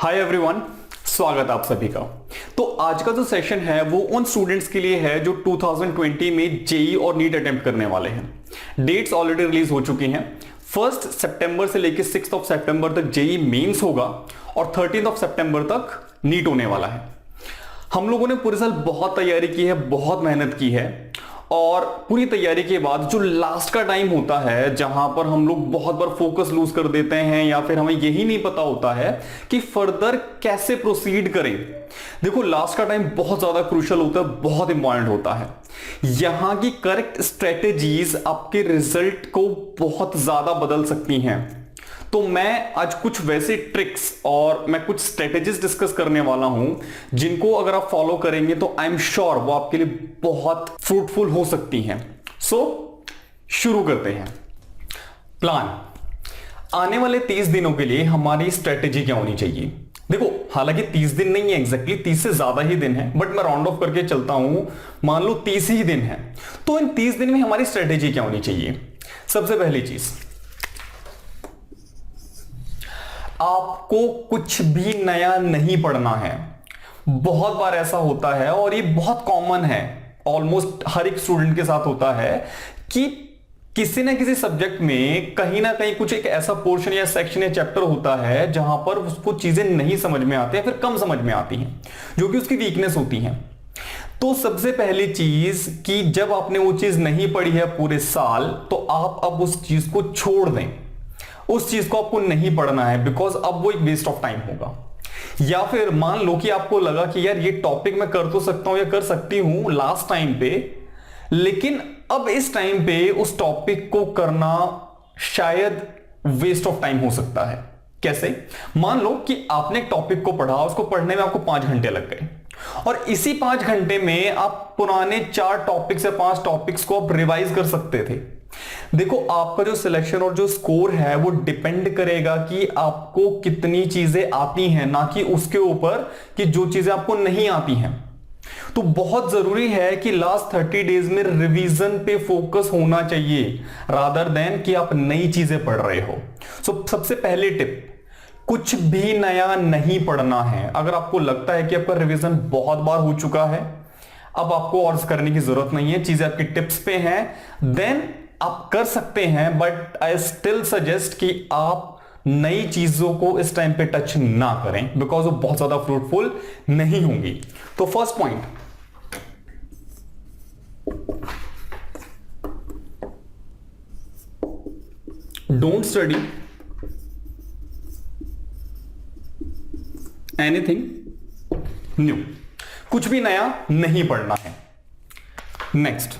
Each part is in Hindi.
हाय एवरीवन, स्वागत आप सभी का। तो आज का जो सेशन है वो उन स्टूडेंट्स के लिए है जो 2020 में जेई और नीट अटेम्प्ट करने वाले हैं। डेट्स ऑलरेडी रिलीज हो चुकी हैं। 1 सितंबर से लेकर 6 सितंबर तक जेई मेंस होगा और 13 सितंबर तक नीट होने वाला है। हम लोगों ने पूरे साल बहुत तैयारी की है, बहुत मेहनत की है और पूरी तैयारी के बाद जो लास्ट का टाइम होता है जहां पर हम लोग बहुत बार फोकस लूज कर देते हैं या फिर हमें यही नहीं पता होता है कि फर्दर कैसे प्रोसीड करें। देखो, लास्ट का टाइम बहुत ज्यादा क्रूशियल होता है, बहुत इंपॉर्टेंट होता है। यहां की करेक्ट स्ट्रेटेजीज आपके रिजल्ट को बहुत ज्यादा बदल सकती हैं। तो मैं आज कुछ वैसे ट्रिक्स और मैं कुछ स्ट्रेटेजीज डिस्कस करने वाला हूं जिनको अगर आप फॉलो करेंगे तो आई एम श्योर वो आपके लिए बहुत फ्रूटफुल हो सकती हैं। सो शुरू करते हैं। प्लान। आने वाले 30 दिनों के लिए हमारी स्ट्रेटेजी क्या होनी चाहिए? देखो, हालांकि 30 दिन नहीं है एग्जैक्टली, 30 से ज्यादा ही दिन है, बट मैं राउंड ऑफ करके चलता हूं, मान लो 30 ही दिन है। तो इन 30 दिन में हमारी स्ट्रेटेजी क्या होनी चाहिए? सबसे पहली चीज, आपको कुछ भी नया नहीं पढ़ना है। बहुत बार ऐसा होता है और ये बहुत कॉमन है, ऑलमोस्ट हर एक स्टूडेंट के साथ होता है कि किसी ना किसी सब्जेक्ट में कहीं ना कहीं कुछ एक ऐसा पोर्शन या सेक्शन या चैप्टर होता है जहां पर उसको चीजें नहीं समझ में आती है, फिर कम समझ में आती हैं, जो कि उसकी वीकनेस होती है। तो सबसे पहली चीज कि जब आपने वो चीज नहीं पढ़ी है पूरे साल, तो आप अब उस चीज को छोड़ दें। उस चीज को आपको नहीं पढ़ना है, बिकॉज अब वो एक वेस्ट ऑफ टाइम होगा। या फिर मान लो कि आपको लगा कि यार ये टॉपिक मैं कर तो सकता हूं या कर सकती हूं लास्ट टाइम पे, लेकिन अब इस टाइम पे उस टॉपिक को करना शायद वेस्ट ऑफ टाइम हो सकता है। कैसे? मान लो कि आपने एक टॉपिक को पढ़ा, उसको पढ़ने में आपको 5 घंटे लग गए और इसी 5 घंटे में आप पुराने 4 टॉपिक्स या 5 टॉपिक्स को आप रिवाइज कर सकते थे। देखो, आपका जो सिलेक्शन और जो स्कोर है वो डिपेंड करेगा कि आपको कितनी चीजें आती हैं, ना कि उसके ऊपर कि जो चीजें आपको नहीं आती हैं। तो बहुत जरूरी है कि लास्ट 30 डेज में रिवीजन पे फोकस होना चाहिए रादर देन कि आप नई चीजें पढ़ रहे हो। सो सबसे पहले टिप, कुछ भी नया नहीं पढ़ना है। अगर आपको लगता है कि आपका रिवीजन बहुत बार हो चुका है, अब आपको और करने की जरूरत नहीं है, चीजें आपकी टिप्स पे हैं, देन आप कर सकते हैं, बट आई स्टिल सजेस्ट कि आप नई चीजों को इस टाइम पे टच ना करें, बिकॉज वो बहुत ज्यादा फ्रूटफुल नहीं होंगी। तो first point, don't study anything new. कुछ भी नया नहीं पढ़ना है। नेक्स्ट,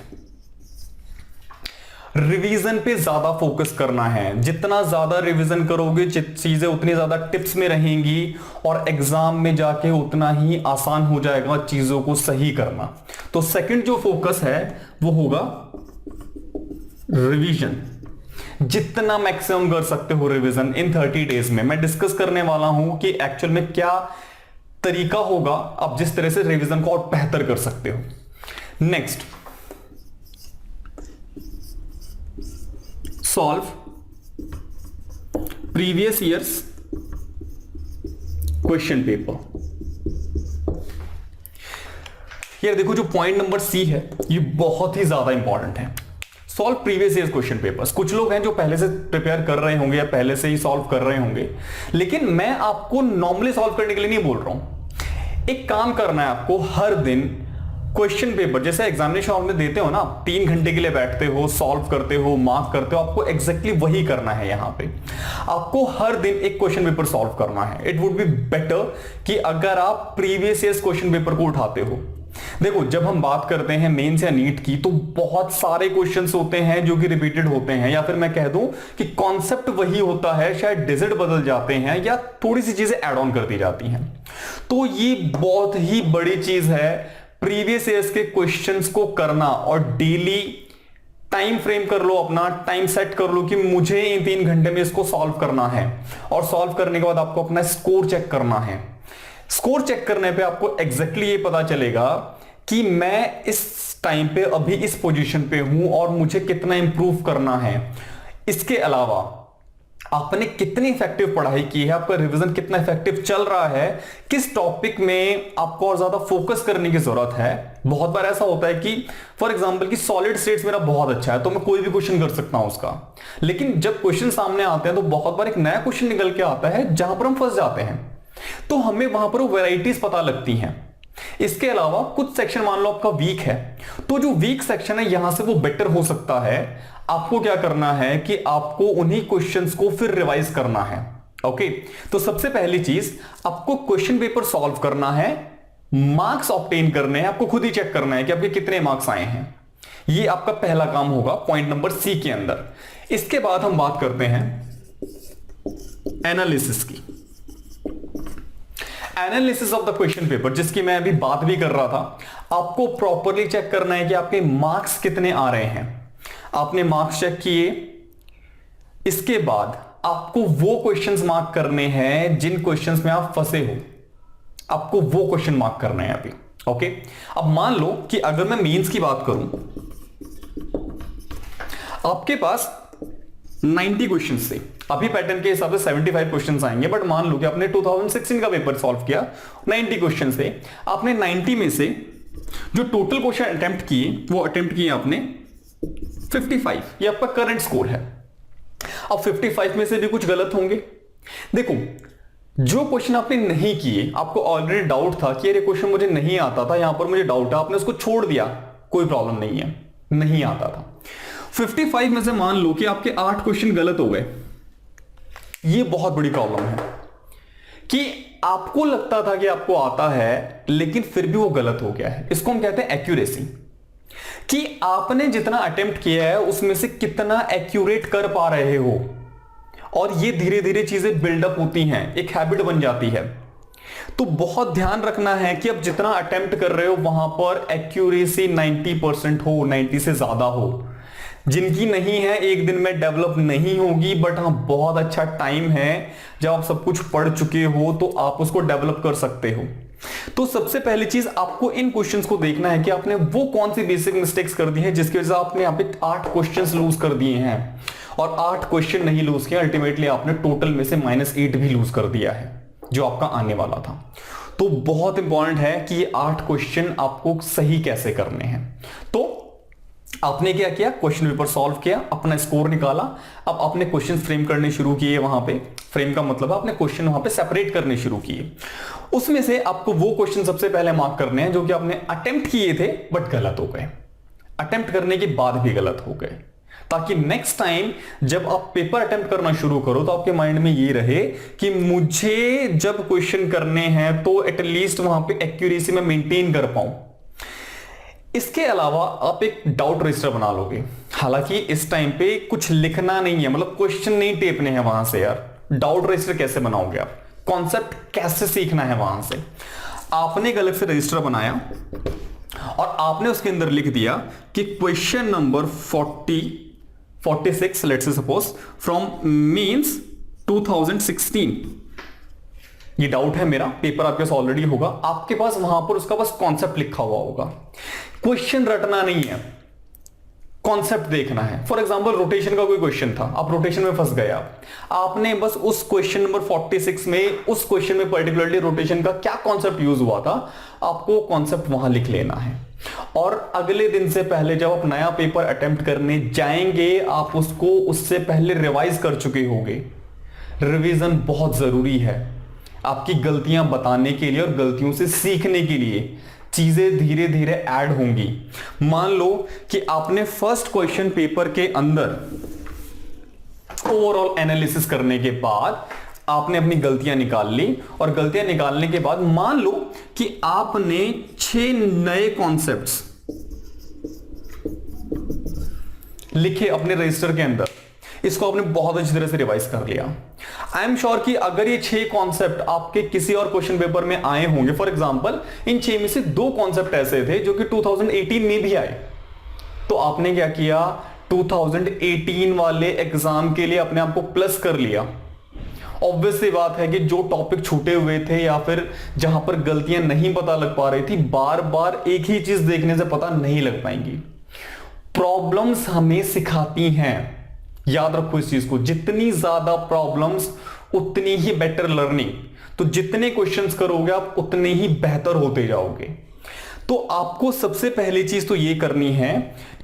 रिवीजन पे ज्यादा फोकस करना है। जितना ज्यादा रिवीजन करोगे चीजें उतनी ज्यादा टिप्स में रहेंगी और एग्जाम में जाके उतना ही आसान हो जाएगा चीजों को सही करना। तो सेकंड जो फोकस है वो होगा रिवीजन। जितना मैक्सिमम कर सकते हो रिवीजन इन 30 डेज में। मैं डिस्कस करने वाला हूं कि एक्चुअल में क्या तरीका होगा आप जिस तरह से रिवीजन को और बेहतर कर सकते हो। Next, solve previous years question paper. यार देखो, जो पॉइंट नंबर सी है ये बहुत ही ज्यादा इंपॉर्टेंट है। Solve previous years question papers. कुछ लोग हैं जो पहले से प्रिपेयर कर रहे होंगे या पहले से ही सॉल्व कर रहे होंगे, लेकिन मैं आपको नॉर्मली सॉल्व करने के लिए नहीं बोल रहा हूं। एक काम करना है आपको, हर दिन क्वेश्चन पेपर जैसे एग्जामिनेशन हॉल में देते हो ना, 3 घंटे के लिए बैठते हो, सॉल्व करते हो, मार्क करते हो, आपको एग्जैक्टली वही करना है। यहां पे आपको हर दिन एक क्वेश्चन पेपर सॉल्व करना है। इट वुड बी बेटर कि अगर आप प्रीवियस ईयर्स क्वेश्चन पेपर को उठाते हो। देखो, जब हम बात करते हैं मेंस या नीट की, तो बहुत सारे क्वेश्चंस होते हैं जो कि रिपीटेड होते हैं, या फिर मैं कह दूं कि कॉन्सेप्ट वही होता है, शायद डिजिट बदल जाते हैं या थोड़ी सी चीजें ऐड ऑन कर दी जाती हैं। तो ये बहुत ही बड़ी चीज है प्रीवियस ईयर्स के क्वेश्चंस को करना और डेली टाइम फ्रेम कर लो, अपना टाइम सेट कर लो कि मुझे इन 3 घंटे में इसको सॉल्व करना है। और सॉल्व करने के बाद आपको अपना स्कोर चेक करना है। स्कोर चेक करने पे आपको एग्जैक्टली ये पता चलेगा कि मैं इस टाइम पे अभी इस पोजीशन पे हूं और मुझे कितना इंप्रूव करना है। इसके अलावा आपने कितनी इफेक्टिव पढ़ाई की है, आपका रिवीजन कितना इफेक्टिव चल रहा है, किस टॉपिक में आपको और ज्यादा फोकस करने की जरूरत है। बहुत बार ऐसा होता है कि फॉर एग्जांपल कि सॉलिड स्टेट्स मेरा बहुत अच्छा है तो मैं कोई भी क्वेश्चन कर सकता हूं उसका, लेकिन जब क्वेश्चन सामने आते हैं तो बहुत बार एक नया क्वेश्चन निकल के आता है जहां पर हम फंस जाते हैं, तो हमें वहां पर वैरायटीज पता लगती हैं। इसके अलावा कुछ सेक्शन मान लो आपका वीक है, तो जो वीक सेक्शन है यहां से वो बेटर हो सकता है। आपको क्या करना है कि आपको उन्हीं क्वेश्चंस को फिर रिवाइज करना है। ओके, तो सबसे पहली चीज आपको क्वेश्चन पेपर सॉल्व करना है, मार्क्स ऑब्टेन करने हैं, आपको खुद ही चेक करना है कि आपके कितने मार्क्स आए हैं। ये आपका पहला काम होगा पॉइंट नंबर सी के अंदर। इसके बाद हम बात करते हैं एनालिसिस की। Analysis of the question paper, जिसकी मैं अभी बात भी कर रहा था। आपको प्रॉपरली चेक करना है कि आपके मार्क्स कितने आ रहे हैं। आपने मार्क्स चेक किए, इसके बाद आपको वो क्वेश्चंस मार्क करने हैं जिन क्वेश्चंस में आप फंसे हो, आपको वो क्वेश्चन मार्क करना है अभी। ओके, अब मान लो कि अगर मैं मेंस की बात करूं, आपके पास 90 क्वेश्चंस थे। अभी पैटर्न के हिसाब से 75 क्वेश्चंस आएंगे, बट मान लो कि आपने 2016 का पेपर सॉल्व किया, 90 क्वेश्चंस थे। आपने 90 में से जो टोटल क्वेश्चन अटेम्प्ट किए वो अटेम्प्ट किए आपने 55, ये आपका करंट स्कोर है। अब 55 में से भी कुछ गलत होंगे। देखो, जो क्वेश्चन आपने नहीं किए, आपको ऑलरेडी डाउट था कि ये क्वेश्चन मुझे नहीं आता था, यहां पर मुझे डाउट है, आपने उसको छोड़ दिया, कोई प्रॉब्लम नहीं है, नहीं आता था। 55 में से मान लो कि आपके 8 क्वेश्चन गलत हो गए। ये बहुत बड़ी प्रॉब्लम है कि आपको लगता था कि आपको आता है लेकिन फिर भी वो गलत हो गया है। इसको हम कहते हैं एक्यूरेसी, कि आपने जितना अटेम्प्ट किया है उसमें से कितना एक्यूरेट कर पा रहे हो। और ये धीरे धीरे चीजें बिल्डअप होती हैं, एक हैबिट बन जाती है। तो बहुत ध्यान रखना है कि अब जितना अटेम्प्ट कर रहे हो वहां पर एक्यूरेसी 90% हो, 90 से ज्यादा हो। जिनकी नहीं है एक दिन में डेवलप नहीं होगी, बट हाँ बहुत अच्छा टाइम है, जब आप सब कुछ पढ़ चुके हो तो आप उसको डेवलप कर सकते हो। तो सबसे पहली चीज आपको इन क्वेश्चंस को देखना है कि आपने वो कौन सी बेसिक मिस्टेक्स कर दी है जिसकी वजह से आपने यहाँ पे 8 क्वेश्चंस लूज कर दिए हैं। और 8 क्वेश्चन नहीं लूज किया, अल्टीमेटली आपने टोटल में से -8 भी लूज कर दिया है जो आपका आने वाला था। तो बहुत इंपॉर्टेंट है कि ये 8 क्वेश्चन आपको सही कैसे करने हैं। तो आपने क्या किया, क्वेश्चन पेपर सॉल्व किया, अपना स्कोर निकाला। अब आपने क्वेश्चन फ्रेम करने शुरू किए। वहां पे फ्रेम का मतलब है आपने क्वेश्चन वहां पे सेपरेट करने शुरू किए। उसमें से आपको वो क्वेश्चन सबसे पहले मार्क करने हैं जो कि आपने अटेम्प्ट किए थे बट गलत हो गए, अटेम्प्ट करने के बाद भी गलत हो गए, ताकि नेक्स्ट टाइम जब आप पेपर अटेम्प्ट करना शुरू करो तो आपके माइंड में ये रहे कि मुझे जब क्वेश्चन करने हैं तो एटलीस्ट वहां पे एक्यूरेसी में मेंटेन कर पाऊं। इसके अलावा आप एक डाउट रजिस्टर बना लोगे। हालांकि इस टाइम पे कुछ लिखना नहीं है, मतलब क्वेश्चन नहीं टेपने हैं वहां से। यार डाउट रजिस्टर कैसे बनाओगे आप, कॉन्सेप्ट कैसे सीखना है वहां से। आपने एक अलग से रजिस्टर बनाया और आपने उसके अंदर लिख दिया कि question number 46 let's say suppose from means 2016। ये डाउट है मेरा, पेपर आपके पास ऑलरेडी होगा, आपके पास वहां पर उसका बस कॉन्सेप्ट लिखा हुआ होगा। क्वेश्चन रटना नहीं है, कॉन्सेप्ट देखना है। फॉर एग्जांपल रोटेशन का कोई क्वेश्चन था, आप रोटेशन में फंस गए। आपने बस उस क्वेश्चन नंबर 46 में, उस क्वेश्चन में पर्टिकुलरली रोटेशन का क्या कॉन्सेप्ट यूज हुआ था, आपको कॉन्सेप्ट वहां लिख लेना है। और अगले दिन से पहले जब आप नया पेपर अटेम्प्ट करने जाएंगे, आप उसको उससे पहले रिवाइज कर चुके होंगे। रिवीजन बहुत जरूरी है आपकी गलतियां बताने के लिए और गलतियों से सीखने के लिए। चीजें धीरे धीरे ऐड होंगी। मान लो कि आपने फर्स्ट क्वेश्चन पेपर के अंदर ओवरऑल एनालिसिस करने के बाद आपने अपनी गलतियां निकाल ली, और गलतियां निकालने के बाद मान लो कि आपने 6 नए कॉन्सेप्ट्स लिखे अपने रजिस्टर के अंदर। इसको आपने बहुत अच्छी तरह से रिवाइज कर लिया। आई एम श्योर कि अगर ये 6 कॉन्सेप्ट आपके किसी और क्वेश्चन पेपर में आए होंगे, फॉर एग्जांपल इन 6 में से 2 कॉन्सेप्ट ऐसे थे जो कि 2018 में भी आए, तो आपने क्या किया, 2018 वाले एग्जाम के लिए अपने आप को प्लस कर लिया। ऑब्वियस सी बात है कि जो टॉपिक छूटे हुए थे या फिर जहां पर गलतियां नहीं पता लग पा रही थी, बार बार एक ही चीज देखने से पता नहीं लग पाएंगी। प्रॉब्लम्स हमें सिखाती हैं याद रखो इस चीज को, जितनी ज्यादा प्रॉब्लम्स उतनी ही बेटर लर्निंग। तो जितने क्वेश्चंस करोगे आप उतने ही बेहतर होते जाओगे। तो आपको सबसे पहली चीज तो ये करनी है,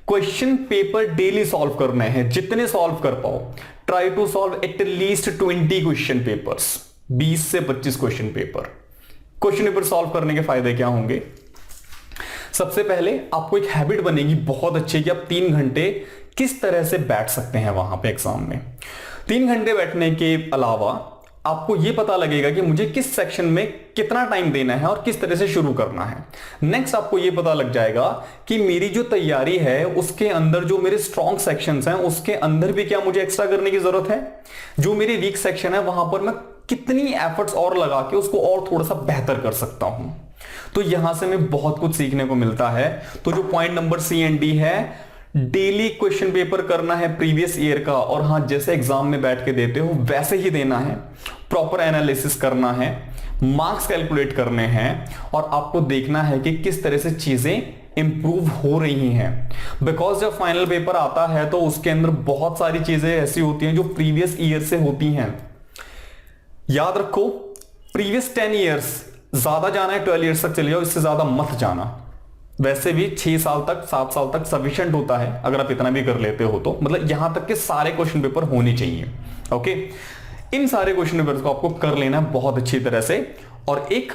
क्वेश्चन पेपर डेली सॉल्व करना है, जितने सॉल्व कर पाओ। Try to solve at least 20 question papers, 20 से 25 question paper. Question paper solve करने के फायदे क्या होंगे? सबसे पहले आपको एक हैबिट बनेगी बहुत अच्छी कि आप 3 घंटे किस तरह से बैठ सकते हैं वहां पे एग्जाम में। 3 घंटे बैठने के अलावा आपको यह पता लगेगा कि मुझे किस सेक्शन में कितना टाइम देना है और किस तरह से शुरू करना है। नेक्स्ट आपको यह पता लग जाएगा कि मेरी जो तैयारी है उसके अंदर जो मेरे स्ट्रॉन्ग सेक्शंस हैं उसके अंदर भी क्या मुझे एक्स्ट्रा करने की जरूरत है, जो मेरी वीक सेक्शन है वहां पर मैं कितनी एफर्ट्स और लगा के उसको और थोड़ा सा बेहतर कर सकता हूं। तो यहां से हमें बहुत कुछ सीखने को मिलता है। तो जो point number C and D है, डेली क्वेश्चन पेपर करना है प्रीवियस ईयर का, और हां जैसे एग्जाम में बैठ के देते हो वैसे ही देना है। प्रॉपर एनालिसिस करना है, मार्क्स कैलकुलेट करने हैं, और आपको देखना है कि किस तरह से चीजें इंप्रूव हो रही हैं। बिकॉज जब फाइनल पेपर आता है तो उसके अंदर बहुत सारी चीजें ऐसी होती हैं जो प्रीवियस ईयर से होती हैं। याद रखो, प्रीवियस 10 ईयर्स ज्यादा जाना है, 12 ईयर्स तक चले जाओ, इससे ज्यादा मत जाना। वैसे भी 6 साल तक 7 साल तक सफिशिएंट होता है अगर आप इतना भी कर लेते हो तो, मतलब यहां तक के सारे क्वेश्चन पेपर होने चाहिए। ओके, इन सारे क्वेश्चन पेपर को आपको कर लेना है बहुत अच्छी तरह से, और एक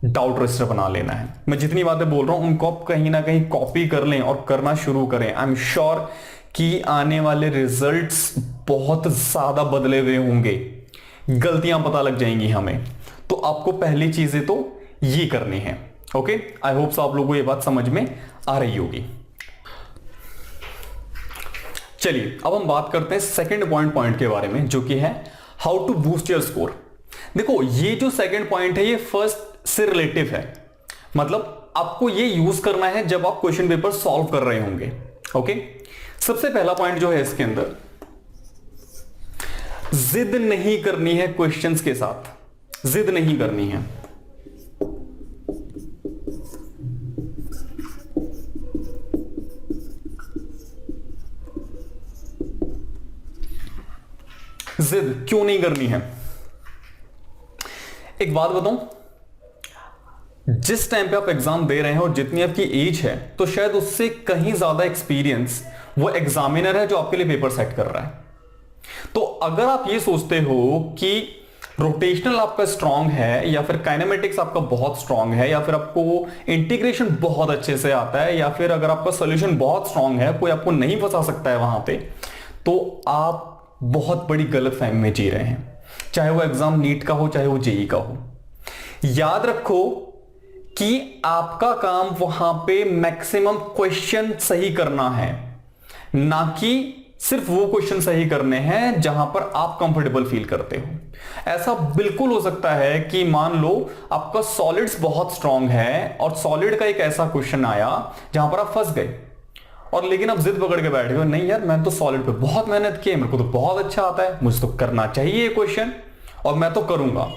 डाउट रजिस्टर बना लेना है। मैं जितनी बातें बोल रहा हूं उनको आप कहीं ना कहीं कॉपी कर लें और करना शुरू करें। आई एम श्योर कि आने वाले रिजल्ट्स बहुत ज्यादा बदले हुए होंगे, गलतियां पता लग जाएंगी हमें। तो आपको पहली चीजें तो ये करनी है। ओके, आई होप सो आप लोगों को ये बात समझ में आ रही होगी। चलिए अब हम बात करते हैं सेकंड पॉइंट के बारे में, जो कि है how to boost your score. देखो, ये जो सेकंड पॉइंट है ये फर्स्ट से रिलेटिव है, मतलब आपको ये यूज करना है जब आप क्वेश्चन पेपर सॉल्व कर रहे होंगे। ओके, सबसे पहला पॉइंट जो है इसके अंदर, जिद नहीं करनी है क्वेश्चंस के साथ, जिद नहीं करनी है। जिद क्यों नहीं करनी है? एक बात बताऊं, जिस टाइम पे आप एग्जाम दे रहे हैं और जितनी आपकी एज है, तो शायद उससे कहीं ज्यादा एक्सपीरियंस वो एग्जामिनर है जो आपके लिए पेपर सेट कर रहा है। तो अगर आप ये सोचते हो कि रोटेशनल आपका स्ट्रांग है, या फिर काइनेमेटिक्स आपका बहुत स्ट्रांग है, या फिर आपको इंटीग्रेशन बहुत अच्छे से आता है, या फिर अगर आपका सॉल्यूशन बहुत स्ट्रांग है, कोई आपको नहीं फंसा सकता है वहां पे, तो आप बहुत बड़ी गलतफहमी में जी रहे हैं। चाहे वो एग्जाम नीट का हो, चाहे वो जेई का हो। याद रखो कि आपका काम वहां पे मैक्सिमम क्वेश्चन सही करना है, ना कि सिर्फ वो क्वेश्चन सही करने हैं जहां पर आप कंफर्टेबल फील करते हो। ऐसा बिल्कुल हो सकता है कि मान लो आपका सॉलिड्स बहुत स्ट्रांग है और सॉलिड का एक ऐसा क्वेश्चन आया जहां पर आप फंस गए, और लेकिन आप जिद पकड़ के बैठ गए, नहीं यार मैं तो सॉलिड पे बहुत मेहनत की है, मेरे को तो बहुत अच्छा आता है, मुझे तो करना चाहिए ये क्वेश्चन और मैं तो करूंगा।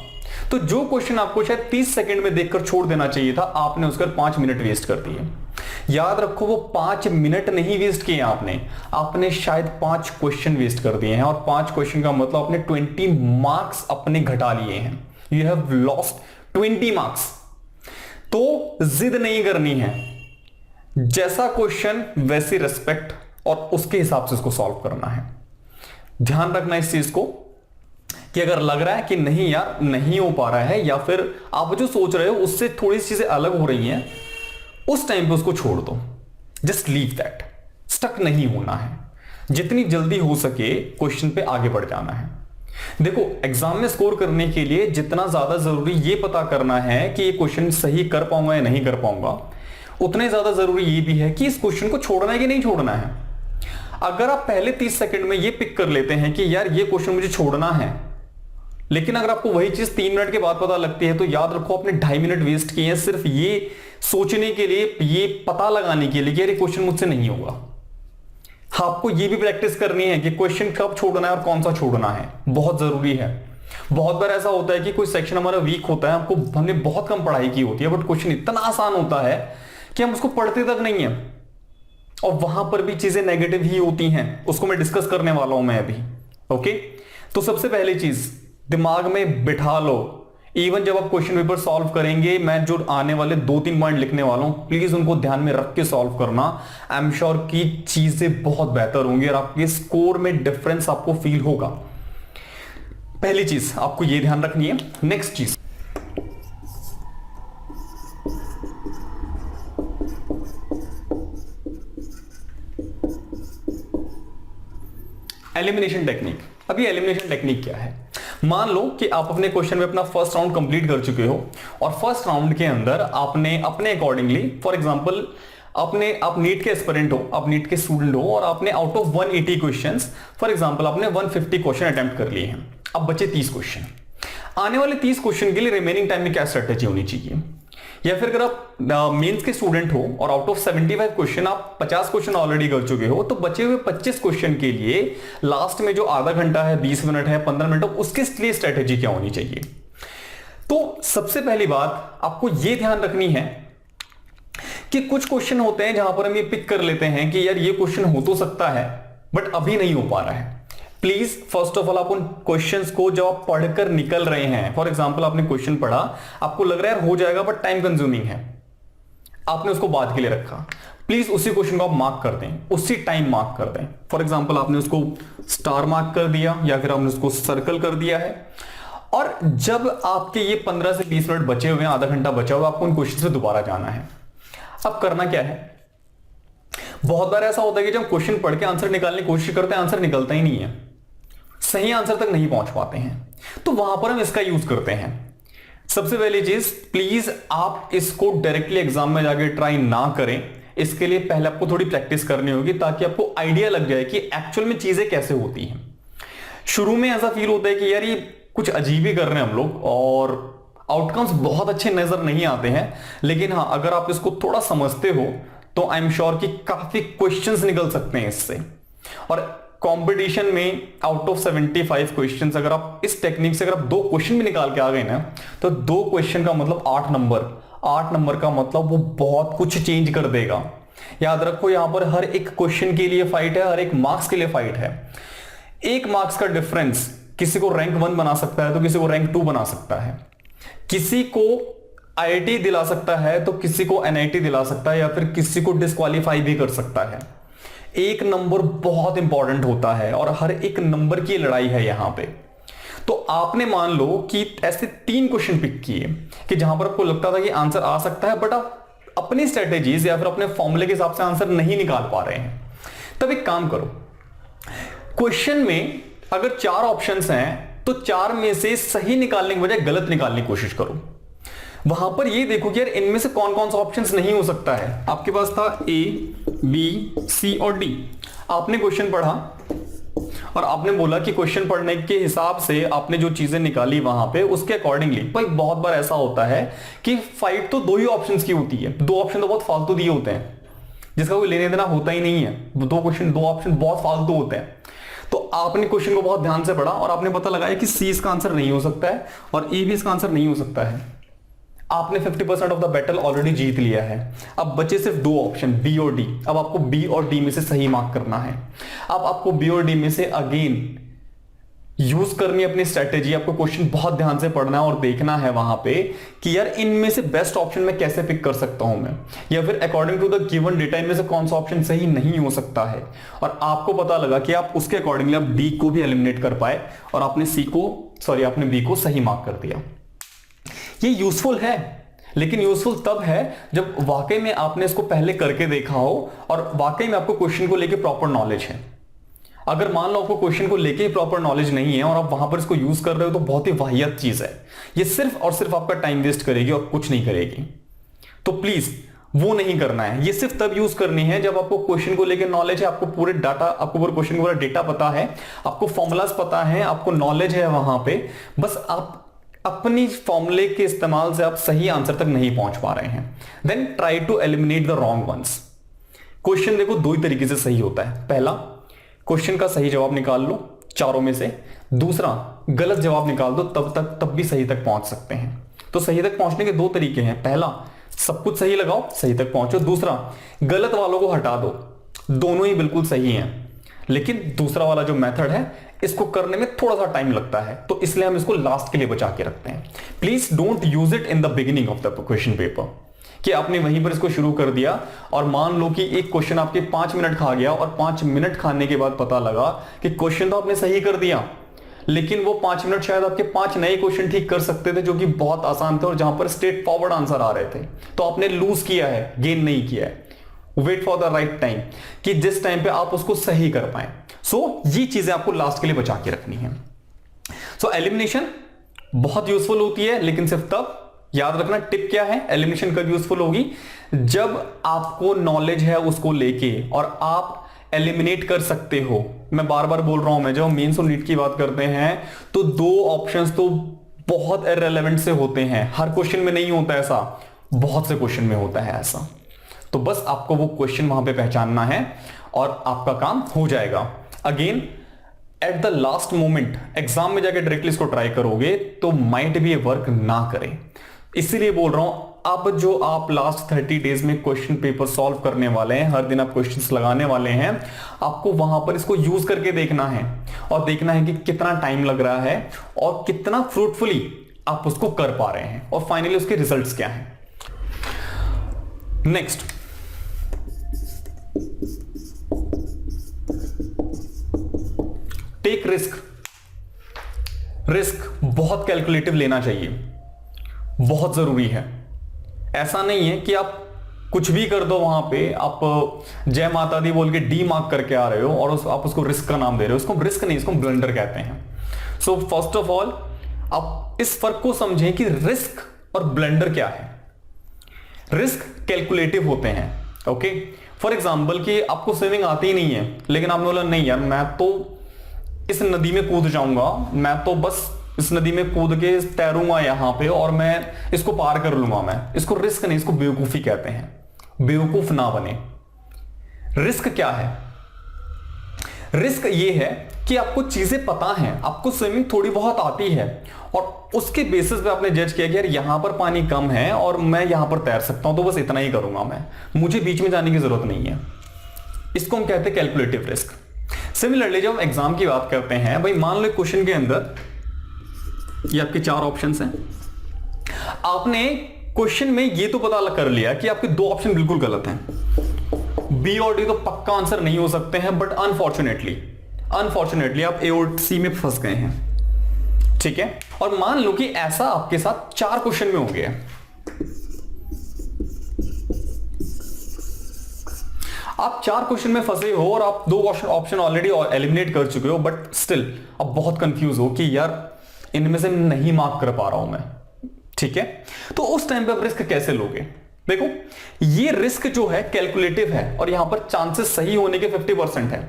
तो जो क्वेश्चन आपको शायद 30 सेकंड में देखकर छोड़ देना चाहिए था, आपने उसका 5 मिनट वेस्ट कर दिए। याद रखो, वो 5 मिनट नहीं वेस्ट किए आपने शायद 5 क्वेश्चन वेस्ट कर दिए हैं, और 5 क्वेश्चन का मतलब आपने 20 मार्क्स अपने घटा लिए हैं। You have lost 20 marks. तो जिद नहीं करनी है, जैसा क्वेश्चन वैसी रिस्पेक्ट, और उसके हिसाब से इसको सॉल्व करना है। ध्यान रखना इस चीज को कि अगर लग रहा है कि नहीं यार नहीं हो पा रहा है, या फिर आप जो सोच रहे हो उससे थोड़ी सी चीजें अलग हो रही हैं, उस टाइम पे उसको छोड़ दो। जस्ट लीव दैट, स्टक नहीं होना है, जितनी जल्दी हो सके क्वेश्चन पे आगे बढ़ जाना है। देखो, एग्जाम में स्कोर करने के लिए जितना ज्यादा जरूरी ये पता करना है कि ये क्वेश्चन सही कर पाऊंगा या नहीं कर पाऊंगा, उतने ज्यादा जरूरी ये भी है कि इस क्वेश्चन को छोड़ना है कि नहीं छोड़ना है। अगर आप पहले 30 सेकंड में ये पिक कर लेते हैं कि यार ये क्वेश्चन मुझे छोड़ना है, लेकिन अगर आपको वही चीज 3 मिनट के बाद पता लगती है, तो याद रखो आपने 2.5 मिनट वेस्ट किए हैं सिर्फ ये सोचने के लिए, ये पता लगाने के लिए कि यार ये क्वेश्चन मुझसे नहीं होगा। आपको ये भी प्रैक्टिस करनी है कि क्वेश्चन कब छोड़ना है और कौन सा छोड़ना है, बहुत जरूरी है। बहुत बार ऐसा होता है कि कोई सेक्शन हमारा वीक होता है, हमने बहुत कम पढ़ाई की होती है, बट क्वेश्चन इतना आसान होता है कि हम उसको पढ़ते तक नहीं है, और वहां पर भी चीजें नेगेटिव ही होती हैं, उसको मैं डिस्कस करने वाला हूं मैं अभी। ओके, तो सबसे पहली चीज दिमाग में बिठा लो, इवन जब आप क्वेश्चन पेपर सॉल्व करेंगे, मैं जो आने वाले 2-3 पॉइंट लिखने वाला हूं, प्लीज उनको ध्यान में रख के सॉल्व करना। आई एम श्योर कि चीजें बहुत बेहतर होंगी और आपके स्कोर में डिफरेंस आपको फील होगा। पहली चीज आपको यह ध्यान रखनी है। नेक्स्ट चीज, एलिमिनेशन टेक्निक। अभी एलिमिनेशन टेक्निक क्या है? मान लो कि आप अपने क्वेश्चन में अपना फर्स्ट राउंड कंप्लीट कर चुके हो और फर्स्ट राउंड के अंदर आपने अपने अकॉर्डिंगली, फॉर एग्जांपल आप नीट के एस्पिरेंट हो, आप नीट के स्टूडेंट हो और आपने out of 180 questions, for example आपने 150 क्वेश्चन अटेम्प्ट कर लिए हैं। अब बचे 30 क्वेश्चन। आने वाले 30 क्वेश्चन के लिए रिमेनिंग टाइम में क्या स्ट्रेटेजी होनी चाहिए? या फिर अगर आप मेंस के स्टूडेंट हो और आउट ऑफ 75 क्वेश्चन आप 50 क्वेश्चन ऑलरेडी कर चुके हो, तो बचे हुए 25 क्वेश्चन के लिए लास्ट में जो आधा घंटा है, 20 मिनट है, 15 मिनट, उसके लिए स्ट्रेटेजी क्या होनी चाहिए? तो सबसे पहली बात आपको यह ध्यान रखनी है कि कुछ क्वेश्चन होते हैं जहां पर हम ये पिक कर लेते हैं कि यार ये क्वेश्चन हो तो सकता है बट अभी नहीं हो पा रहा है। प्लीज फर्स्ट ऑफ ऑल आप उन क्वेश्चंस को जब आप पढ़कर निकल रहे हैं, फॉर एग्जांपल आपने क्वेश्चन पढ़ा, आपको लग रहा है हो जाएगा बट टाइम कंज्यूमिंग है, आपने उसको बाद के लिए रखा, प्लीज उसी क्वेश्चन को आप मार्क कर दें, उसी टाइम मार्क कर दें। फॉर एग्जांपल आपने उसको स्टार मार्क कर दिया या फिर आपने उसको सर्कल कर दिया है, और जब आपके ये 15 से 20 मिनट बचे हुए हैं, आधा घंटा बचा हुआ, आपको उन क्वेश्चन से दोबारा जाना है। अब करना क्या है? बहुत बार ऐसा होता है कि जब क्वेश्चन पढ़ के आंसर निकालने की कोशिश करते हैं, आंसर निकलता ही नहीं है, सही आंसर तक नहीं पहुंच पाते हैं, तो वहां पर हम इसका यूज करते हैं। सबसे पहली चीज, प्लीज आप इसको डायरेक्टली एग्जाम में जाके ट्राई ना करें। इसके लिए पहले आपको थोड़ी प्रैक्टिस करनी होगी ताकि आपको आइडिया लग जाए कि एक्चुअल में चीजें कैसे होती हैं। शुरू में ऐसा फील होता है कि यार ये कुछ अजीब ही कर रहे हैं हम लोग और आउटकम्स बहुत अच्छे नजर नहीं आते हैं, लेकिन हाँ, अगर आप इसको थोड़ा समझते हो तो आई एम श्योर कि काफी क्वेश्चंस निकल सकते हैं इससे। और कंपटीशन में आउट ऑफ 75 क्वेश्चंस, अगर आप इस टेक्निक से अगर आप 2 क्वेश्चन भी निकाल के आ गए ना, तो 2 क्वेश्चन का मतलब 8 नंबर, 8 नंबर का मतलब वो बहुत कुछ चेंज कर देगा। याद रखो, यहां पर हर एक क्वेश्चन के लिए फाइट है, हर एक मार्क्स के लिए फाइट है। 1 मार्क्स का डिफरेंस किसी को रैंक 1 बना सकता है तो किसी को रैंक 2 बना सकता है, किसी को आईआईटी दिला सकता है तो किसी को एनआईटी दिला सकता है, या फिर किसी को डिस्क्वालीफाई भी कर सकता है। 1 नंबर बहुत इंपॉर्टेंट होता है और हर एक नंबर की लड़ाई है यहां पे। तो आपने मान लो कि ऐसे 3 क्वेश्चन पिक किए कि जहां पर आपको लगता था कि आंसर आ सकता है, बट आप अपनी स्ट्रेटेजीज या फिर अपने फॉर्मूले के हिसाब से आंसर नहीं निकाल पा रहे हैं। तब एक काम करो, क्वेश्चन में अगर 4 ऑप्शंस हैं तो 4 में से सही निकालने के बजाय गलत निकालने की कोशिश करो। वहां पर ये देखो कि यार इनमें से कौन कौन सा ऑप्शंस नहीं हो सकता है। आपके पास था ए, बी, सी और डी। आपने क्वेश्चन पढ़ा और आपने बोला कि क्वेश्चन पढ़ने के हिसाब से आपने जो चीजें निकाली वहां पे उसके अकॉर्डिंगली। भाई बहुत बार ऐसा होता है कि फाइट तो 2 ही ऑप्शंस की होती है, 2 ऑप्शन तो बहुत फालतू दिए होते हैं जिसका कोई लेने देना होता ही नहीं है। 2 ऑप्शन बहुत फालतू होते हैं। तो आपने क्वेश्चन को बहुत ध्यान से पढ़ा और आपने पता लगाया कि सी इसका आंसर नहीं हो सकता है और ए भी इसका आंसर नहीं हो सकता है। आपने 50% ऑफ द बैटल ऑलरेडी जीत लिया है। अब बचे सिर्फ 2 ऑप्शन, बी और डी। अब आपको बी और डी में से सही मार्क करना है। अब आपको बी और डी में से अगेन यूज करनी है अपनी स्ट्रेटेजी। आपको क्वेश्चन बहुत ध्यान से पढ़ना है और देखना है वहां पे कि यार इनमें से बेस्ट ऑप्शन मैं कैसे पिक कर सकता हूं मैं, या फिर according to the given data इनमें से कौन सा ऑप्शन सही नहीं हो सकता है। और आपको पता लगा कि आप उसके अकॉर्डिंगली आप डी को भी एलिमिनेट कर पाए और आपने बी को सही मार्क कर दिया। ये यूजफुल है, लेकिन यूजफुल तब है जब वाकई में आपने इसको पहले करके देखा हो और वाकई में आपको क्वेश्चन को लेके प्रॉपर नॉलेज है। अगर मान लो आपको क्वेश्चन को लेके ही प्रॉपर नॉलेज नहीं है और आप वहां पर इसको यूज कर रहे हो तो बहुत ही वाहियात चीज है। ये सिर्फ और सिर्फ आपका टाइम वेस्ट करेगी और कुछ नहीं करेगी। तो प्लीज वो नहीं करना है। ये सिर्फ तब यूज करनी है जब आपको क्वेश्चन को लेकर नॉलेज है, आपको पूरे डाटा, आपको पूरे क्वेश्चन का पूरा डेटा पता है, आपको फॉर्मूलाज पता है, आपको नॉलेज है वहां पे। बस आप अपनी फॉर्मूले के इस्तेमाल से आप सही आंसर तक नहीं पहुंच पा रहे हैं, then try to eliminate the wrong ones. क्वेश्चन देखो 2 ही तरीके से सही होता है। पहला, क्वेश्चन का सही जवाब निकाल लो चारों में से। दूसरा, गलत जवाब निकाल दो, तब भी सही तक पहुंच सकते हैं। तो सही तक पहुंचने के 2 तरीके हैं। पहला, सब कुछ सही लगाओ, सही तक पहुंचो। दूसरा, गलत वालों को हटा दो दोनों ही बिल्कुल सही हैं, लेकिन दूसरा वाला जो मेथड है इसको करने में थोड़ा सा टाइम लगता है, तो इसलिए हम इसको लास्ट के लिए बचा के रखते हैं। Please don't use it in the beginning of the question paper, कि आपने वहीं पर इसको शुरू कर दिया और मान लो कि एक क्वेश्चन आपके 5 मिनट खा गया और 5 मिनट खाने के बाद पता लगा कि क्वेश्चन तो आपने सही कर दिया, लेकिन वो 5 मिनट शायद आपके 5 नए क्वेश्चन ठीक कर सकते थे जो कि बहुत आसान थे और जहां पर स्ट्रेट फॉरवर्ड आंसर आ रहे थे, तो आपने लूज किया है, गेन नहीं किया है। Wait for the right time, कि जिस टाइम पे आप उसको सही कर पाए। सो ये चीजें आपको लास्ट के लिए बचा के रखनी है। सो एलिमिनेशन बहुत यूजफुल होती है, लेकिन सिर्फ तब, याद रखना टिप क्या है, एलिमिनेशन कब यूजफुल होगी, जब आपको नॉलेज है उसको लेके और आप एलिमिनेट कर सकते हो। मैं बार बार बोल रहा हूं, मैं जब मेंस और नीट की बात करते हैं तो 2 ऑप्शंस तो बहुत इररिलेवेंट से होते हैं, हर क्वेश्चन में नहीं होता ऐसा, बहुत से क्वेश्चन में होता है ऐसा। तो बस आपको वो क्वेश्चन वहां पे पहचानना है और आपका काम हो जाएगा। Again at the last moment exam में जाके डायरेक्टली इसको ट्राई करोगे तो माइट भी वर्क ना करे, इसीलिए बोल रहा हूं अब जो आप लास्ट 30 डेज में क्वेश्चन पेपर सॉल्व करने वाले हैं, हर दिन आप क्वेश्चंस लगाने वाले हैं, आपको वहां पर इसको यूज करके देखना है और देखना है कि कितना टाइम लग रहा है और कितना फ्रूटफुली आप उसको कर पा रहे हैं और फाइनली उसके रिजल्ट्स क्या हैं। Next, take risk. रिस्क बहुत कैलकुलेटिव लेना चाहिए, बहुत जरूरी है। ऐसा नहीं है कि आप कुछ भी कर दो, वहां पे आप जय माता दी बोल के डी मार्क करके आ रहे हो और आप उसको रिस्क का नाम दे रहे हो। इसको रिस्क नहीं, इसको ब्लंडर कहते हैं। सो फर्स्ट ऑफ ऑल आप इस फर्क को समझें कि रिस्क और ब्लंडर क्या है। रिस्क कैलकुलेटिव होते हैं, ओके। फॉर एग्जाम्पल कि आपको स्विमिंग आती ही नहीं है, लेकिन आपने बोला नहीं यार मैं तो इस नदी में कूद जाऊंगा, मैं तो बस इस नदी में कूद के तैरूंगा यहां पे और मैं इसको पार कर लूंगा। मैं इसको रिस्क नहीं, इसको बेवकूफी कहते हैं। बेवकूफ ना बने। रिस्क क्या है? रिस्क ये है कि आपको चीजें पता हैं, आपको स्विमिंग थोड़ी बहुत आती है और उसके बेसिस पे आपने जज किया कि यार यहां पर पानी कम है और मैं यहां पर तैर सकता हूं, तो बस इतना ही करूंगा मैं, मुझे बीच में जाने की जरूरत नहीं है। इसको हम कहते हैं कैलकुलेटिव रिस्क। सिमिलरली जब हम एग्जाम की बात करते हैं, भाई मान लो क्वेश्चन के अंदर ये आपके 4 ऑप्शंस हैं, आपने क्वेश्चन में ये तो पता कर लिया कि आपके 2 ऑप्शन बिल्कुल गलत हैं, बी और डी तो पक्का आंसर नहीं हो सकते हैं, बट अनफॉर्चुनेटली आप ए और सी में फंस गए हैं, ठीक है। और मान लो कि ऐसा आपके साथ 4 क्वेश्चन में हो गया, आप 4 क्वेश्चन में फंसे हो और आप 2 ऑप्शन ऑलरेडी एलिमिनेट कर चुके हो, बट स्टिल आप बहुत कंफ्यूज हो कि यार इनमें से नहीं मार्क कर पा रहा हूं मैं, ठीक है। तो उस टाइम पे आप रिस्क कैसे लोगे? देखो ये रिस्क जो है कैलकुलेटिव है और यहां पर चांसेस सही होने के 50% है।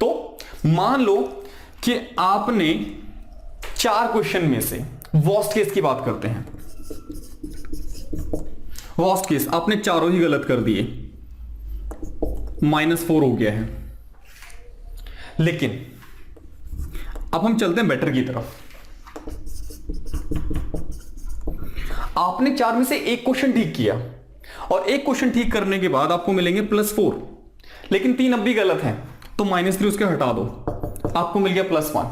तो मान लो कि आपने 4 क्वेश्चन में से वर्स्ट केस की बात करते हैं, वर्स्ट केस आपने चारों ही गलत कर दिए, -4 हो गया है। लेकिन अब हम चलते हैं बेटर की तरफ। आपने 4 में से एक क्वेश्चन ठीक किया और एक क्वेश्चन ठीक करने के बाद आपको मिलेंगे +4, लेकिन 3 अब भी गलत हैं, तो -3 उसके हटा दो, आपको मिल गया +1।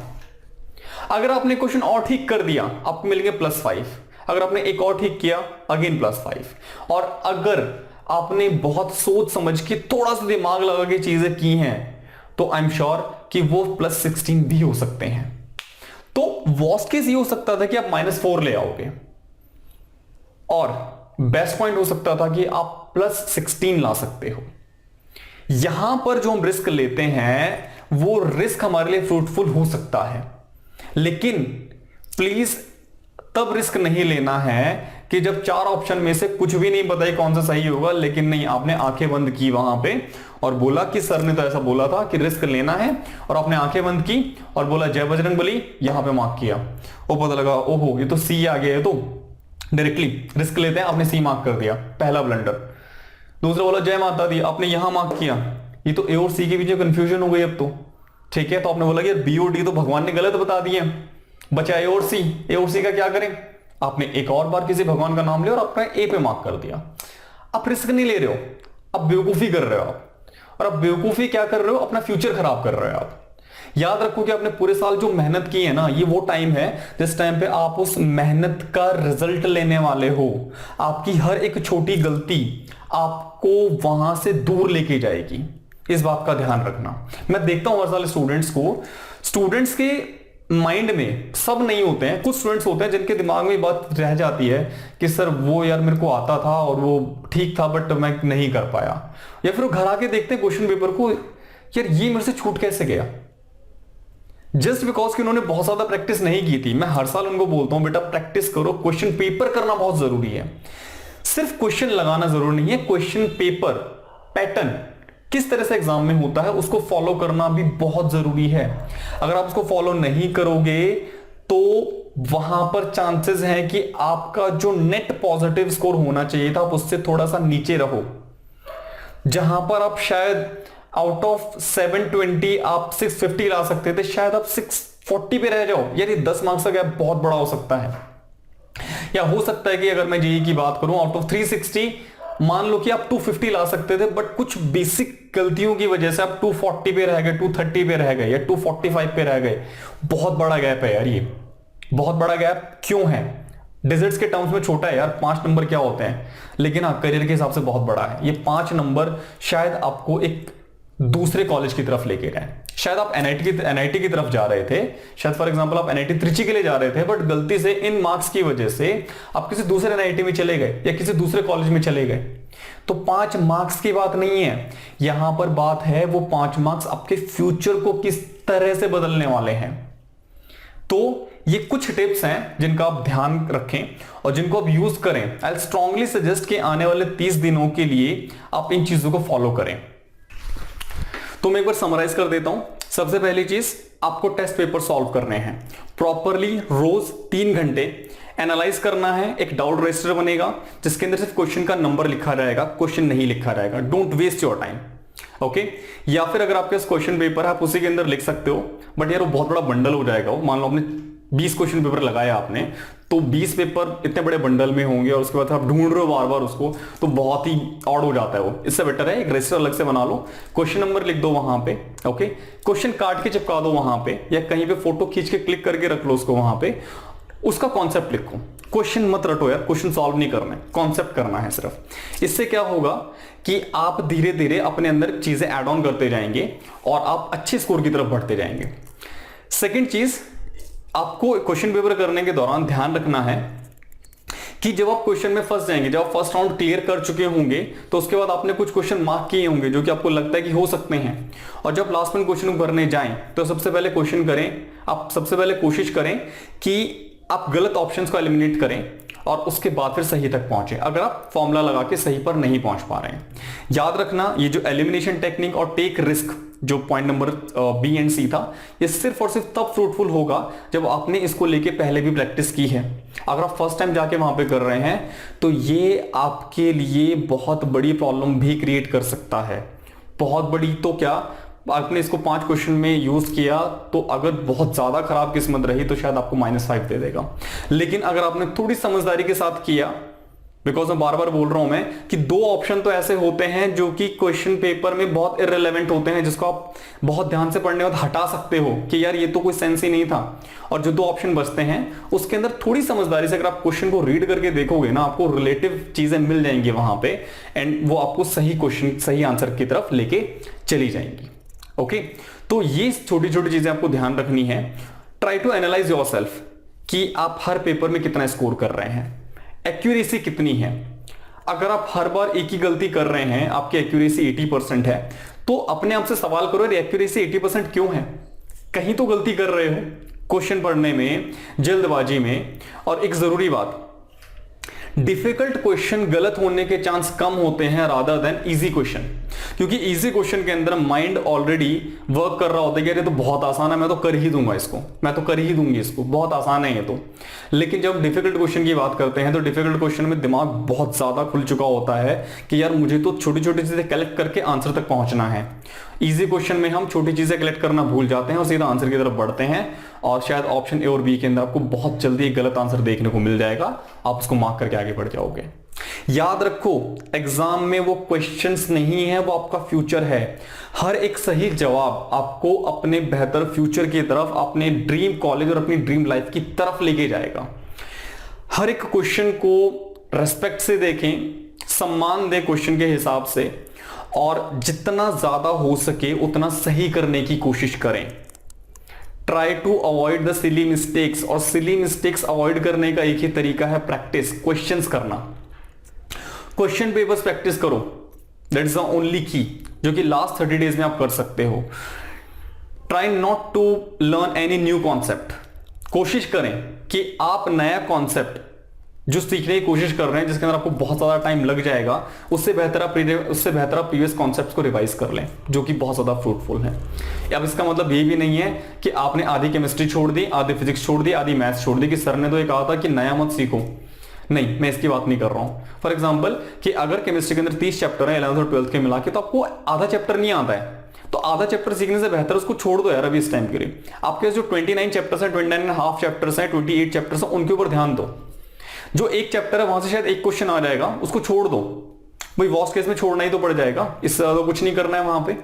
अगर आपने क्वेश्चन और ठीक कर दिया आपको मिलेंगे +5, अगर आपने एक और ठीक किया अगेन +5, और अगर आपने बहुत सोच समझ के थोड़ा सा दिमाग लगा के चीजें की हैं तो आई एम श्योर कि वो +16 भी हो सकते हैं। तो वर्स्ट केस ये हो सकता था कि आप -4 ले आओगे और बेस्ट पॉइंट हो सकता था कि आप +16 ला सकते हो। यहां पर जो हम रिस्क लेते हैं वो रिस्क हमारे लिए फ्रूटफुल हो सकता है, लेकिन प्लीज तब रिस्क नहीं लेना है कि जब 4 ऑप्शन में से कुछ भी नहीं पता कौन सा सही होगा, लेकिन नहीं आपने आंखें बंद की वहां पे और बोला कि सर ने तो ऐसा बोला था कि रिस्क लेना है, और आपने आंखें बंद की और बोला जय बजरंगबली, यहां पे मार्क किया, वो पता लगा ओहो ये तो सी आ गया है, तो डायरेक्टली रिस्क लेते हैं, आपने सी मार्क कर दिया, पहला ब्लंडर। दूसरा बोला जय माता दी, आपने यहां मार्क किया, ये तो ए और सी के बीच में कंफ्यूजन हो गई अब तो, ठीक है। तो आपने बोला कि बी और डी तो भगवान ने गलत बता दिए, बचा ए और सी का क्या करें? आपने एक और बार किसी भगवान का नाम लिया और आपने ए पे मार्क कर दिया। आप रिस्क नहीं ले रहे हो, अब बेवकूफी कर रहे हो आप, और आप बेवकूफी क्या कर रहे हो, अपना फ्यूचर खराब कर रहे हो। आप याद रखो कि आपने पूरे साल जो मेहनत की है ना, ये वो टाइम है जिस टाइम पे आप उस मेहनत का रिजल्ट लेने वाले हो। आपकी हर एक छोटी गलती आपको वहां से दूर लेके जाएगी, इस बात का ध्यान रखना। मैं देखता हूं हर साल स्टूडेंट्स के माइंड में सब नहीं होते हैं, कुछ स्टूडेंट्स होते हैं जिनके दिमाग में बात रह जाती है कि सर वो यार मेरे को आता था और वो ठीक था बट मैं नहीं कर पाया। या फिर वो घर आके देखते हैं क्वेश्चन पेपर को, यार ये मेरे से छूट कैसे गया, जस्ट बिकॉज कि उन्होंने बहुत ज्यादा प्रैक्टिस नहीं की थी। मैं हर साल उनको बोलता हूं बेटा प्रैक्टिस करो, क्वेश्चन पेपर करना बहुत जरूरी है। सिर्फ क्वेश्चन लगाना जरूरी नहीं है, क्वेश्चन पेपर पैटर्न किस तरह से एग्जाम में होता है उसको फॉलो करना भी बहुत जरूरी है। अगर आप उसको फॉलो नहीं करोगे तो वहां पर चांसेस हैं कि आपका जो नेट पॉजिटिव स्कोर होना चाहिए था आप उससे थोड़ा सा नीचे रहो। जहां पर आप शायद आउट ऑफ 720 आप 650 ला सकते थे, शायद आप 640 पे रह जाओ। यार ये 10 मार्क्स का गैप बहुत बड़ा हो सकता है। या हो सकता है कि अगर मैं जेईई की बात करूं, आउट ऑफ 360 मान लो कि आप 250 ला सकते थे, बट कुछ बेसिक गलतियों की वजह से आप 240 पे रह गए, 230 पे रह गए या 245 पे रह गए। बहुत बड़ा गैप है यार, ये बहुत बड़ा गैप क्यों है? डिजिट्स के टर्म्स में छोटा है यार, 5 नंबर क्या होते हैं, लेकिन हाँ करियर के हिसाब से बहुत बड़ा है। ये 5 नंबर शायद आपको एक दूसरे कॉलेज की तरफ लेके गए। शायद आप एनआईटी की तरफ जा रहे थे, शायद फॉर एग्जांपल आप एनआईटी त्रिची के लिए जा रहे थे, बट गलती से इन मार्क्स की वजह से आप किसी दूसरे एनआईटी में चले गए या किसी दूसरे कॉलेज में चले गए। तो 5 मार्क्स की बात नहीं है यहां पर, बात है वो 5 मार्क्स आपके फ्यूचर को किस तरह से बदलने वाले हैं। तो ये कुछ टिप्स हैं जिनका आप ध्यान रखें और जिनको आप यूज करें। आई स्ट्रांगली सजेस्ट कि आने वाले 30 दिनों के लिए आप इन चीजों को फॉलो करें। तो मैं एक बार समराइज कर देता हूं। सबसे पहली चीज, आपको टेस्ट पेपर सॉल्व करने हैं प्रॉपरली, रोज 3 घंटे एनालाइज करना है। एक डाउट रजिस्टर बनेगा जिसके अंदर सिर्फ क्वेश्चन का नंबर लिखा रहेगा, क्वेश्चन नहीं लिखा रहेगा। Don't waste your time, okay. या फिर अगर आपके पास क्वेश्चन पेपर है आप उसी के अंदर लिख सकते हो, बट यार वो बहुत बड़ा बंडल हो जाएगा। मान लो आपने 20 क्वेश्चन पेपर लगाया आपने, तो 20 पेपर इतने बड़े बंडल में होंगे और उसके बाद आप ढूंढ रहे हो बार बार उसको, तो बहुत ही ऑड हो जाता है वो। इससे बेटर है एक रजिस्टर अलग से बना लो, क्वेश्चन नंबर लिख दो वहां पे, ओके। क्वेश्चन काट के चिपका दो वहां पे, या कहीं पे फोटो खींच के क्लिक करके रख लो उसको वहां पे। उसका कॉन्सेप्ट लिखो, क्वेश्चन मत रटो यार, क्वेश्चन सॉल्व नहीं करना है, कॉन्सेप्ट करना है सिर्फ। इससे क्या होगा कि आप धीरे धीरे अपने अंदर चीजें ऐड ऑन करते जाएंगे और आप अच्छे स्कोर की तरफ बढ़ते जाएंगे। सेकेंड चीज, आपको क्वेश्चन पेपर करने के दौरान ध्यान रखना है कि जब आप क्वेश्चन में फंस जाएंगे, जब आप फर्स्ट राउंड क्लियर कर चुके होंगे, तो उसके बाद आपने कुछ क्वेश्चन मार्क किए होंगे जो कि आपको लगता है कि हो सकते हैं, और जब लास्ट में क्वेश्चन भरने जाएं तो सबसे पहले क्वेश्चन करें, आप सबसे पहले कोशिश करें कि आप गलत ऑप्शंस को एलिमिनेट करें और उसके बाद फिर सही तक पहुंचे, अगर आप फॉर्मूला लगा के सही पर नहीं पहुंच पा रहे हैं। याद रखना, ये जो एलिमिनेशन टेक्निक और टेक रिस्क जो पॉइंट नंबर बी एंड सी था, ये सिर्फ और सिर्फ तब फ्रूटफुल होगा जब आपने इसको लेके पहले भी प्रैक्टिस की है। अगर आप फर्स्ट टाइम जाके वहां पे कर रहे हैं तो ये आपके लिए बहुत बड़ी प्रॉब्लम भी क्रिएट कर सकता है। बहुत बड़ी तो क्या, आपने इसको 5 क्वेश्चन में यूज किया तो अगर बहुत ज्यादा खराब किस्मत रही तो शायद आपको -5 दे देगा। लेकिन अगर आपने थोड़ी समझदारी के साथ किया, बिकॉज मैं बार बार बोल रहा हूं मैं कि 2 ऑप्शन तो ऐसे होते हैं जो कि क्वेश्चन पेपर में बहुत इररिलेवेंट होते हैं, जिसको आप बहुत ध्यान से पढ़ने के बाद हटा सकते हो कि यार ये तो कोई सेंस ही नहीं था। और जो 2 ऑप्शन बचते हैं उसके अंदर थोड़ी समझदारी से अगर आप क्वेश्चन को रीड करके देखोगे ना, आपको रिलेटिव चीजें मिल जाएंगी वहां पे, एंड वो आपको सही क्वेश्चन सही आंसर की तरफ लेके चली जाएंगी, ओके। तो ये छोटी छोटी चीजें आपको ध्यान रखनी है। ट्राई टू एनालाइज योरसेल्फ कि आप हर पेपर में कितना स्कोर कर रहे हैं, एक्यूरेसी कितनी है। अगर आप हर बार एक ही गलती कर रहे हैं, आपकी एक्यूरेसी 80% है, तो अपने आप से सवाल करो यार एक्यूरेसी 80% क्यों है? कहीं तो गलती कर रहे हो क्वेश्चन पढ़ने में, जल्दबाजी में। और एक जरूरी बात, डिफिकल्ट क्वेश्चन गलत होने के चांस कम होते हैं रादर देन इजी क्वेश्चन, क्योंकि इजी क्वेश्चन के अंदर माइंड ऑलरेडी वर्क कर रहा होता है कि ये तो बहुत आसान है, मैं तो कर ही दूंगा इसको, मैं तो कर ही दूंगी इसको, बहुत आसान है ये तो। लेकिन जब डिफिकल्ट क्वेश्चन की बात करते हैं तो डिफिकल्ट क्वेश्चन में दिमाग बहुत ज्यादा खुल चुका होता है कि यार मुझे तो छोटी छोटी चीजें कलेक्ट करके आंसर तक पहुंचना है। इजी क्वेश्चन में हम छोटी चीजें कलेक्ट करना भूल जाते हैं और सीधा आंसर की तरफ बढ़ते हैं, और शायद ऑप्शन ए और बी के अंदर आपको बहुत जल्दी एक गलत आंसर देखने को मिल जाएगा, आप उसको मार्क करके आगे बढ़ जाओगे। याद रखो, एग्जाम में वो क्वेश्चंस नहीं है, वो आपका फ्यूचर है। हर एक सही जवाब आपको अपने बेहतर फ्यूचर की तरफ, अपने ड्रीम कॉलेज और अपनी ड्रीम लाइफ की तरफ लेके जाएगा। हर एक क्वेश्चन को रेस्पेक्ट से देखें, सम्मान दें क्वेश्चन के हिसाब से, और जितना ज्यादा हो सके उतना सही करने की कोशिश करें। Try to avoid the silly mistakes, और सिली मिस्टेक्स अवॉइड करने का एक ही तरीका है, प्रैक्टिस, क्वेश्चंस करना। क्वेश्चन पेपर्स प्रैक्टिस करो, दैट इज द ओनली की, जो कि लास्ट 30 डेज में आप कर सकते हो। Try not to learn any new concept, कोशिश करें कि आप नया कॉन्सेप्ट जो सीखने की कोशिश कर रहे हैं, जिसके अंदर आपको बहुत ज्यादा टाइम लग जाएगा, उससे बेहतर आप प्रीवियस कॉन्सेप्ट्स को रिवाइज कर लें, जो कि बहुत ज्यादा फ्रूटफुल है। अब इसका मतलब ये भी नहीं है कि आपने आधी केमिस्ट्री छोड़ दी, आधी फिजिक्स छोड़ दी, आधी मैथ्स छोड़ दी, कि सर ने तो ये कहा था कि नया मत सीखो। नहीं, मैं इसकी बात नहीं कर रहा हूं। फॉर एग्जाम्पल कि अगर केमिस्ट्री के अंदर 30 चैप्टर है 11th और 12th के मिला के, तो आपको आधा चैप्टर नहीं आता है, तो आधा चैप्टर सीखने से बेहतर उसको छोड़ दो यार अभी इस टाइम के लिए। आपके जो 29 चैप्टर्स हैं, 29.5 चैप्टर्स हैं, 28 चैप्टर्स हैं, उनके ऊपर ध्यान दो। जो एक चैप्टर है वहां से शायद एक क्वेश्चन आ जाएगा, उसको छोड़ दो भाई, वर्स्ट केस में छोड़ना ही तो पड़ जाएगा, इससे ज्यादा कुछ नहीं करना है वहां पे।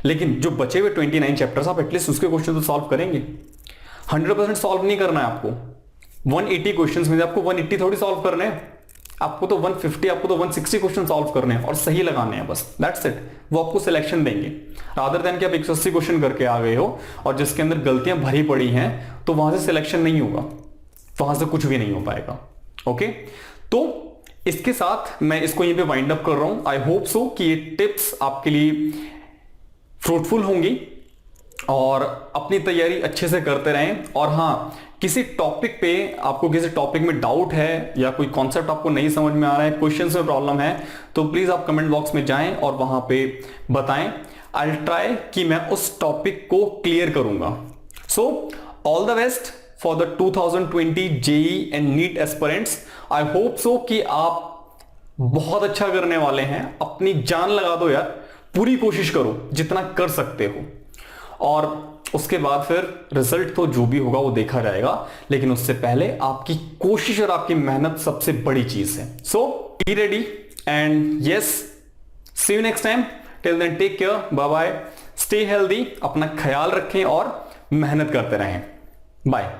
लेकिन जो बचे हुए 29 चैप्टर्स, आप एटलीस्ट उसके क्वेश्चन तो सॉल्व करेंगे। 100% सॉल्व नहीं करना है आपको। 180 क्वेश्चंस में आपको 180 थोड़ी सॉल्व करने हैं, आपको तो 150, आपको तो 160 क्वेश्चन सॉल्व करने हैं और सही लगाने हैं, बस दैट्स इट। वो आपको सिलेक्शन देंगे, रादर देन कि आप 180 क्वेश्चन करके आ गए हो और जिसके अंदर गलतियां भरी पड़ी हैं, तो वहां से सिलेक्शन नहीं होगा, वहां से कुछ भी नहीं हो पाएगा। ओके, तो इसके साथ मैं इसको यहीं पे वाइंड अप कर रहा हूं। आई होप सो कि ये टिप्स आपके लिए फ्रूटफुल होंगी और अपनी तैयारी अच्छे से करते रहें। और हाँ, किसी टॉपिक पे आपको किसी टॉपिक में डाउट है या कोई कॉन्सेप्ट आपको नहीं समझ में आ रहा है, क्वेश्चंस में प्रॉब्लम है, तो प्लीज आप कमेंट बॉक्स में जाएं और वहां पे बताएं। आई विल ट्राई कि मैं उस टॉपिक को क्लियर करूंगा। So all the best for the 2020 JEE and NEET aspirants. I hope so कि आप बहुत अच्छा करने वाले हैं। अपनी जान लगा दो यार, पूरी कोशिश करो जितना कर सकते हो, और उसके बाद फिर रिजल्ट तो जो भी होगा वो देखा जाएगा, लेकिन उससे पहले आपकी कोशिश और आपकी मेहनत सबसे बड़ी चीज है। So be ready and yes, see you next time. Till then take care, bye bye, stay healthy, अपना ख्याल रखें और मेहनत करते रहें। बाय।